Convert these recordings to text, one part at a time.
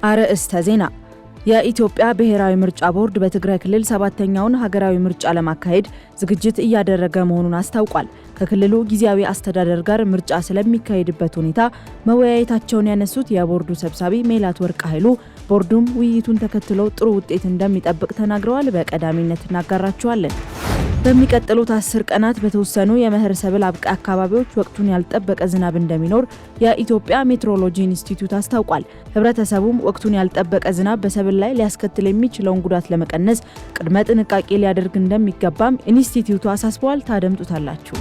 አርእስተ ዜና የኢትዮጵያ ብሔራዊ ምርጫ ቦርድ በትግራይ ክልል 7ኛውን ሀገራዊ ምርጫ ለማካሄድ ዝግጅት እያደረገ መሆኑን አስታውቋል። ከክልሉ ጊዜያዊ አስተዳደር ጋር ምርጫ ስለሚካሄድበት ሁኔታ መወያየታቸውን ያነሱት የቦርዱ ሰብሳቢ ሜላት ወርቅ ኃይሉ ቦርዱም ውይይቱን ተከትሎ ጥሩ ውጤት እንደሚጠብቅ ተናግረዋል። በቀዳሚነት እናጋራቸዋለን። በሚቀጥሉት 10 ቀናት በተወሰኑ የመኸር ሰብል አብቃይ አካባቢዎች ወቅቱን ያልጠበቀ ዝናብ እንደሚኖር የኢትዮጵያ ሜትሮሎጂ ኢንስቲትዩት አስታውቋል። ህብረተሰቡም ወቅቱን ያልጠበቀ ዝናብ በሰብል ላይ ሊያስከትል የሚችለውን ጉዳት ለመቀነስ ቅድመ ጥንቃቄ ሊያደርግ እንደሚገባም ኢንስቲትዩቱ አሳስበዋል። ታደምጡታላችሁ።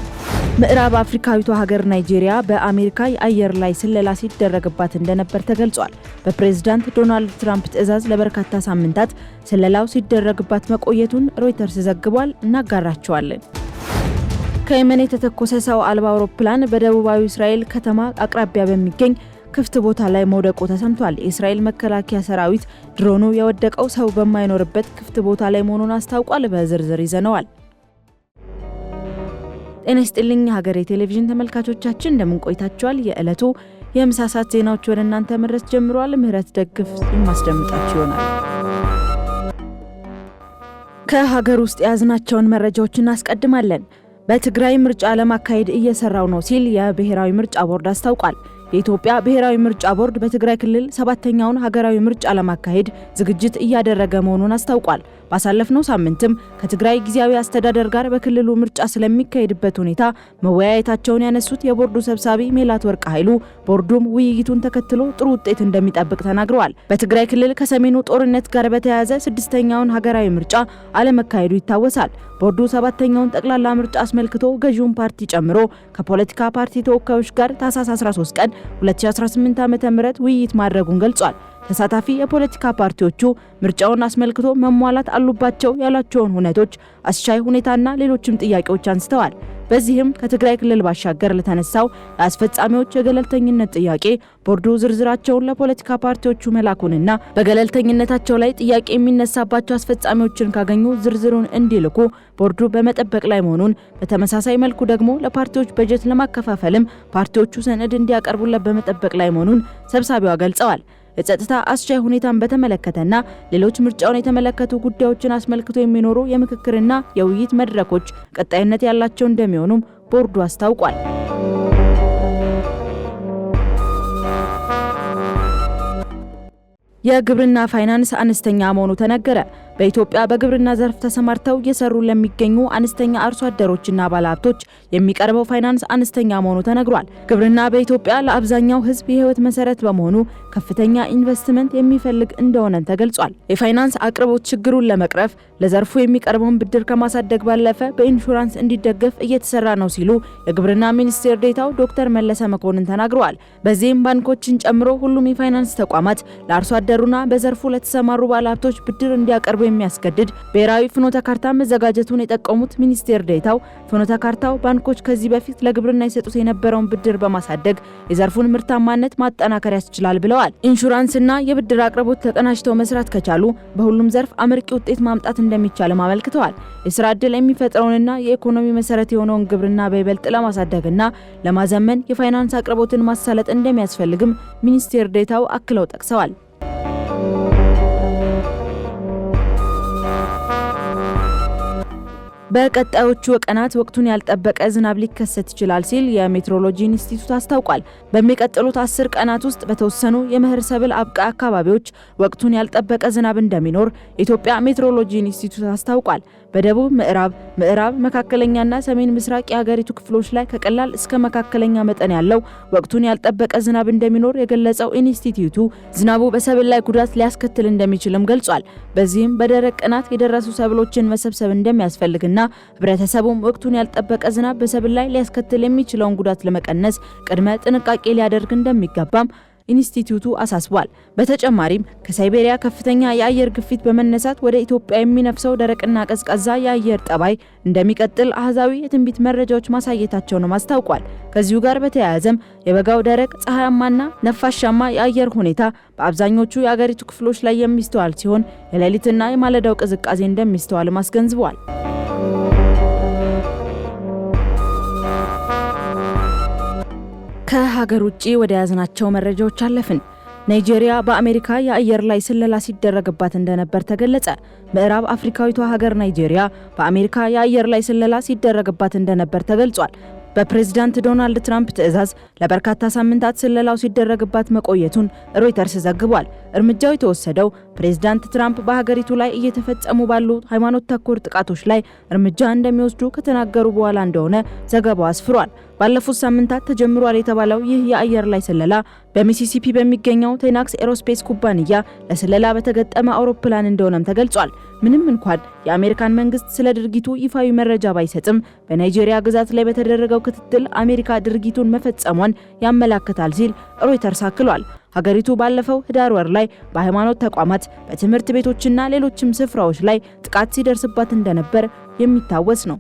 ምዕራብ አፍሪካዊቷ ሀገር ናይጄሪያ በአሜሪካ የአየር ላይ ስለላ ሲደረግባት እንደነበር ተገልጿል። በፕሬዝዳንት ዶናልድ ትራምፕ ትዕዛዝ ለበርካታ ሳምንታት ስለላው ሲደረግባት መቆየቱን ሮይተርስ ዘግቧል። እናጋራቸዋለን። ከየመን የተተኮሰ ሰው አልባ አውሮፕላን በደቡባዊ እስራኤል ከተማ አቅራቢያ በሚገኝ ክፍት ቦታ ላይ መውደቁ ተሰምቷል። የእስራኤል መከላከያ ሰራዊት ድሮኑ የወደቀው ሰው በማይኖርበት ክፍት ቦታ ላይ መሆኑን አስታውቋል። በዝርዝር ይዘነዋል። ጤና ይስጥልኝ ሀገሬ ቴሌቪዥን ተመልካቾቻችን እንደምን ቆይታችኋል? የዕለቱ የምሳ ሰዓት ዜናዎች ወደ እናንተ መድረስ ጀምረዋል። ምህረት ደግፍ የማስደምጣችሁ ይሆናል። ከሀገር ውስጥ የያዝናቸውን መረጃዎች እናስቀድማለን። በትግራይ ምርጫ ለማካሄድ እየሰራው ነው ሲል የብሔራዊ ምርጫ ቦርድ አስታውቋል። የኢትዮጵያ ብሔራዊ ምርጫ ቦርድ በትግራይ ክልል 7ኛውን ሀገራዊ ምርጫ ለማካሄድ ዝግጅት እያደረገ መሆኑን አስታውቋል። ባሳለፍነው ሳምንትም ከትግራይ ጊዜያዊ አስተዳደር ጋር በክልሉ ምርጫ ስለሚካሄድበት ሁኔታ መወያየታቸውን ያነሱት የቦርዱ ሰብሳቢ ሜላት ወርቅ ኃይሉ ቦርዱም ውይይቱን ተከትሎ ጥሩ ውጤት እንደሚጠብቅ ተናግረዋል። በትግራይ ክልል ከሰሜኑ ጦርነት ጋር በተያያዘ 6ኛውን ሀገራዊ ምርጫ አለመካሄዱ ይታወሳል። ቦርዱ 7ኛውን ጠቅላላ ምርጫ አስመልክቶ ገዢውን ፓርቲ ጨምሮ ከፖለቲካ ፓርቲ ተወካዮች ጋር ታህሳስ 13 ቀን 2018 ዓ.ም ውይይት ማድረጉን ገልጿል። ተሳታፊ የፖለቲካ ፓርቲዎቹ ምርጫውን አስመልክቶ መሟላት አሉባቸው ያላቸውን ሁኔታዎች፣ አስቻይ ሁኔታና ሌሎችም ጥያቄዎች አንስተዋል። በዚህም ከትግራይ ክልል ባሻገር ለተነሳው የአስፈጻሚዎች የገለልተኝነት ጥያቄ ቦርዱ ዝርዝራቸውን ለፖለቲካ ፓርቲዎቹ መላኩንና በገለልተኝነታቸው ላይ ጥያቄ የሚነሳባቸው አስፈጻሚዎችን ካገኙ ዝርዝሩን እንዲልኩ ቦርዱ በመጠበቅ ላይ መሆኑን፣ በተመሳሳይ መልኩ ደግሞ ለፓርቲዎች በጀት ለማከፋፈልም ፓርቲዎቹ ሰነድ እንዲያቀርቡለት በመጠበቅ ላይ መሆኑን ሰብሳቢዋ ገልጸዋል። የጸጥታ አስቻይ ሁኔታን በተመለከተና ሌሎች ምርጫውን የተመለከቱ ጉዳዮችን አስመልክቶ የሚኖሩ የምክክርና የውይይት መድረኮች ቀጣይነት ያላቸው እንደሚሆኑም ቦርዱ አስታውቋል። የግብርና ፋይናንስ አነስተኛ መሆኑ ተነገረ። በኢትዮጵያ በግብርና ዘርፍ ተሰማርተው እየሰሩ ለሚገኙ አነስተኛ አርሶ አደሮችና ባለሀብቶች የሚቀርበው ፋይናንስ አነስተኛ መሆኑ ተነግሯል። ግብርና በኢትዮጵያ ለአብዛኛው ሕዝብ የህይወት መሰረት በመሆኑ ከፍተኛ ኢንቨስትመንት የሚፈልግ እንደሆነ ተገልጿል። የፋይናንስ አቅርቦት ችግሩን ለመቅረፍ ለዘርፉ የሚቀርበውን ብድር ከማሳደግ ባለፈ በኢንሹራንስ እንዲደገፍ እየተሰራ ነው ሲሉ የግብርና ሚኒስቴር ዴኤታው ዶክተር መለሰ መኮንን ተናግረዋል። በዚህም ባንኮችን ጨምሮ ሁሉም የፋይናንስ ተቋማት ለአርሶ አደሩና በዘርፉ ለተሰማሩ ባለሀብቶች ብድር እንዲያቀርቡ የሚያስገድድ ብሔራዊ ፍኖተ ካርታ መዘጋጀቱን የጠቀሙት ሚኒስቴር ዴኤታው ፍኖተ ካርታው ባንኮች ከዚህ በፊት ለግብርና ይሰጡት የነበረውን ብድር በማሳደግ የዘርፉን ምርታማነት ማጠናከር ያስችላል ብለዋል። ኢንሹራንስና የብድር አቅርቦት ተቀናጅተው መስራት ከቻሉ በሁሉም ዘርፍ አመርቂ ውጤት ማምጣት እንደሚቻልም አመልክተዋል። የስራ ዕድል የሚፈጥረውንና የኢኮኖሚ መሰረት የሆነውን ግብርና በይበልጥ ለማሳደግና ለማዘመን የፋይናንስ አቅርቦትን ማሳለጥ እንደሚያስፈልግም ሚኒስቴር ዴኤታው አክለው ጠቅሰዋል። በቀጣዮቹ ቀናት ወቅቱን ያልጠበቀ ዝናብ ሊከሰት ይችላል ሲል የሜትሮሎጂ ኢንስቲትዩት አስታውቋል። በሚቀጥሉት 10 ቀናት ውስጥ በተወሰኑ የመኸር ሰብል አብቃይ አካባቢዎች ወቅቱን ያልጠበቀ ዝናብ እንደሚኖር የኢትዮጵያ ሜትሮሎጂ ኢንስቲትዩት አስታውቋል። በደቡብ ምዕራብ፣ መካከለኛና ሰሜን ምስራቅ የሀገሪቱ ክፍሎች ላይ ከቀላል እስከ መካከለኛ መጠን ያለው ወቅቱን ያልጠበቀ ዝናብ እንደሚኖር የገለጸው ኢንስቲትዩቱ ዝናቡ በሰብል ላይ ጉዳት ሊያስከትል እንደሚችልም ገልጿል። በዚህም በደረቅ ቀናት የደረሱ ሰብሎችን መሰብሰብ እንደሚያስፈልግና ህብረተሰቡም ወቅቱን ያልጠበቀ ዝናብ በሰብል ላይ ሊያስከትል የሚችለውን ጉዳት ለመቀነስ ቅድመ ጥንቃቄ ሊያደርግ እንደሚገባም ኢንስቲትዩቱ አሳስቧል። በተጨማሪም ከሳይቤሪያ ከፍተኛ የአየር ግፊት በመነሳት ወደ ኢትዮጵያ የሚነፍሰው ደረቅና ቀዝቃዛ የአየር ጠባይ እንደሚቀጥል አሃዛዊ የትንቢት መረጃዎች ማሳየታቸውን አስታውቋል። ከዚሁ ጋር በተያያዘም የበጋው ደረቅ ፀሐያማና ነፋሻማ የአየር ሁኔታ በአብዛኞቹ የአገሪቱ ክፍሎች ላይ የሚስተዋል ሲሆን የሌሊትና የማለዳው ቅዝቃዜ እንደሚስተዋል አስገንዝቧል። ከሀገር ውጪ ወደ ያዝናቸው መረጃዎች አለፍን። ናይጄሪያ በአሜሪካ የአየር ላይ ስለላ ሲደረግባት እንደነበር ተገለጸ። ምዕራብ አፍሪካዊቷ ሀገር ናይጄሪያ በአሜሪካ የአየር ላይ ስለላ ሲደረግባት እንደነበር ተገልጿል። በፕሬዝዳንት ዶናልድ ትራምፕ ትዕዛዝ ለበርካታ ሳምንታት ስለላው ሲደረግባት መቆየቱን ሮይተርስ ዘግቧል። እርምጃው የተወሰደው ፕሬዝዳንት ትራምፕ በሀገሪቱ ላይ እየተፈጸሙ ባሉ ሃይማኖት ተኮር ጥቃቶች ላይ እርምጃ እንደሚወስዱ ከተናገሩ በኋላ እንደሆነ ዘገባው አስፍሯል። ባለፉት ሳምንታት ተጀምሯል የተባለው ይህ የአየር ላይ ስለላ በሚሲሲፒ በሚገኘው ቴናክስ ኤሮስፔስ ኩባንያ ለስለላ በተገጠመ አውሮፕላን እንደሆነም ተገልጿል። ምንም እንኳን የአሜሪካን መንግስት ስለ ድርጊቱ ይፋዊ መረጃ ባይሰጥም በናይጄሪያ ግዛት ላይ በተደረገው ክትትል አሜሪካ ድርጊቱን መፈጸሟን ያመለክታል ሲል ሮይተርስ አክሏል። ሀገሪቱ ባለፈው ህዳር ወር ላይ በሃይማኖት ተቋማት፣ በትምህርት ቤቶችና ሌሎችም ስፍራዎች ላይ ጥቃት ሲደርስባት እንደነበር የሚታወስ ነው።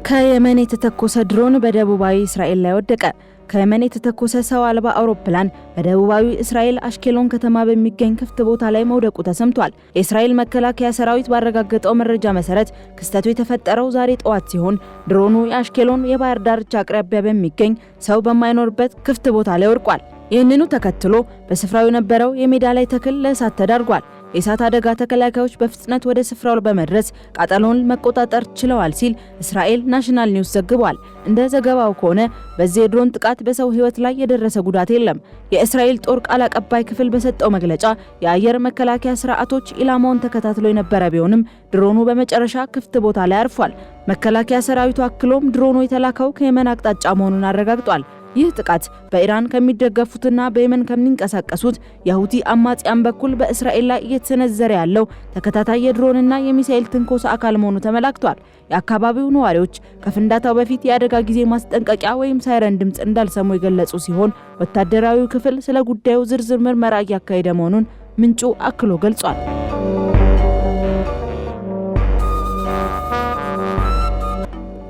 ከየመን የተተኮሰ ድሮን በደቡባዊ እስራኤል ላይ ወደቀ። ከየመን የተተኮሰ ሰው አልባ አውሮፕላን በደቡባዊ እስራኤል አሽኬሎን ከተማ በሚገኝ ክፍት ቦታ ላይ መውደቁ ተሰምቷል። የእስራኤል መከላከያ ሰራዊት ባረጋገጠው መረጃ መሰረት ክስተቱ የተፈጠረው ዛሬ ጠዋት ሲሆን ድሮኑ የአሽኬሎን የባህር ዳርቻ አቅራቢያ በሚገኝ ሰው በማይኖርበት ክፍት ቦታ ላይ ወድቋል። ይህንኑ ተከትሎ በስፍራው የነበረው የሜዳ ላይ ተክል ለእሳት ተዳርጓል። የእሳት አደጋ ተከላካዮች በፍጥነት ወደ ስፍራው በመድረስ ቃጠሎውን መቆጣጠር ችለዋል ሲል እስራኤል ናሽናል ኒውስ ዘግቧል። እንደ ዘገባው ከሆነ በዚህ የድሮን ጥቃት በሰው ሕይወት ላይ የደረሰ ጉዳት የለም። የእስራኤል ጦር ቃል አቀባይ ክፍል በሰጠው መግለጫ የአየር መከላከያ ስርዓቶች ኢላማውን ተከታትሎ የነበረ ቢሆንም ድሮኑ በመጨረሻ ክፍት ቦታ ላይ አርፏል። መከላከያ ሰራዊቱ አክሎም ድሮኑ የተላከው ከየመን አቅጣጫ መሆኑን አረጋግጧል። ይህ ጥቃት በኢራን ከሚደገፉትና በየመን ከሚንቀሳቀሱት የሁቲ አማጽያን በኩል በእስራኤል ላይ እየተሰነዘረ ያለው ተከታታይ የድሮንና የሚሳኤል ትንኮሳ አካል መሆኑ ተመላክቷል። የአካባቢው ነዋሪዎች ከፍንዳታው በፊት የአደጋ ጊዜ ማስጠንቀቂያ ወይም ሳይረን ድምጽ እንዳልሰሙ የገለጹ ሲሆን ወታደራዊው ክፍል ስለ ጉዳዩ ዝርዝር ምርመራ እያካሄደ መሆኑን ምንጩ አክሎ ገልጿል።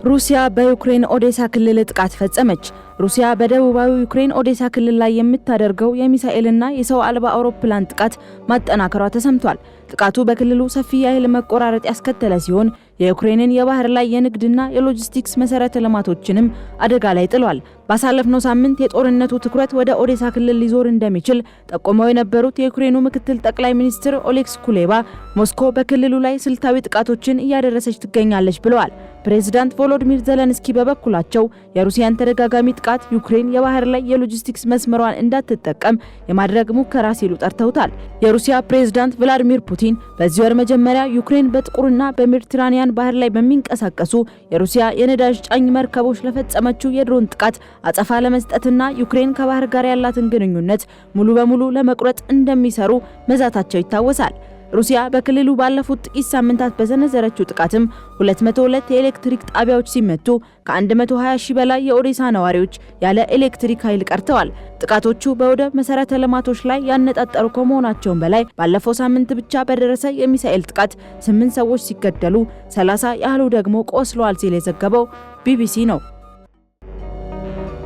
ሩሲያ በዩክሬን ኦዴሳ ክልል ጥቃት ፈጸመች። ሩሲያ በደቡባዊ ዩክሬን ኦዴሳ ክልል ላይ የምታደርገው የሚሳኤልና የሰው አልባ አውሮፕላን ጥቃት ማጠናከሯ ተሰምቷል። ጥቃቱ በክልሉ ሰፊ የኃይል መቆራረጥ ያስከተለ ሲሆን የዩክሬንን የባህር ላይ የንግድና የሎጂስቲክስ መሰረተ ልማቶችንም አደጋ ላይ ጥሏል። ባሳለፍነው ሳምንት የጦርነቱ ትኩረት ወደ ኦዴሳ ክልል ሊዞር እንደሚችል ጠቆመው የነበሩት የዩክሬኑ ምክትል ጠቅላይ ሚኒስትር ኦሌክስ ኩሌባ ሞስኮ በክልሉ ላይ ስልታዊ ጥቃቶችን እያደረሰች ትገኛለች ብለዋል። ፕሬዝዳንት ቮሎዲሚር ዘለንስኪ በበኩላቸው የሩሲያን ተደጋጋሚ ጥቃት ዩክሬን የባህር ላይ የሎጂስቲክስ መስመሯን እንዳትጠቀም የማድረግ ሙከራ ሲሉ ጠርተውታል። የሩሲያ ፕሬዝዳንት ቭላዲሚር ፑቲን በዚህ ወር መጀመሪያ ዩክሬን በጥቁርና በሜዲትራኒያን ባህር ላይ በሚንቀሳቀሱ የሩሲያ የነዳጅ ጫኝ መርከቦች ለፈጸመችው የድሮን ጥቃት አጸፋ ለመስጠትና ዩክሬን ከባህር ጋር ያላትን ግንኙነት ሙሉ በሙሉ ለመቁረጥ እንደሚሰሩ መዛታቸው ይታወሳል። ሩሲያ በክልሉ ባለፉት ጥቂት ሳምንታት በሰነዘረችው ጥቃትም 202 የኤሌክትሪክ ጣቢያዎች ሲመቱ ከ120 ሺህ በላይ የኦዴሳ ነዋሪዎች ያለ ኤሌክትሪክ ኃይል ቀርተዋል። ጥቃቶቹ በወደብ መሰረተ ልማቶች ላይ ያነጣጠሩ ከመሆናቸውም በላይ ባለፈው ሳምንት ብቻ በደረሰ የሚሳኤል ጥቃት 8 ሰዎች ሲገደሉ 30 ያህሉ ደግሞ ቆስለዋል ሲል የዘገበው ቢቢሲ ነው።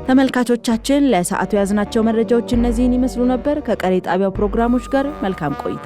ተመልካቾቻችን ለሰዓቱ ያዝናቸው መረጃዎች እነዚህን ይመስሉ ነበር። ከቀሪ ጣቢያው ፕሮግራሞች ጋር መልካም ቆይታ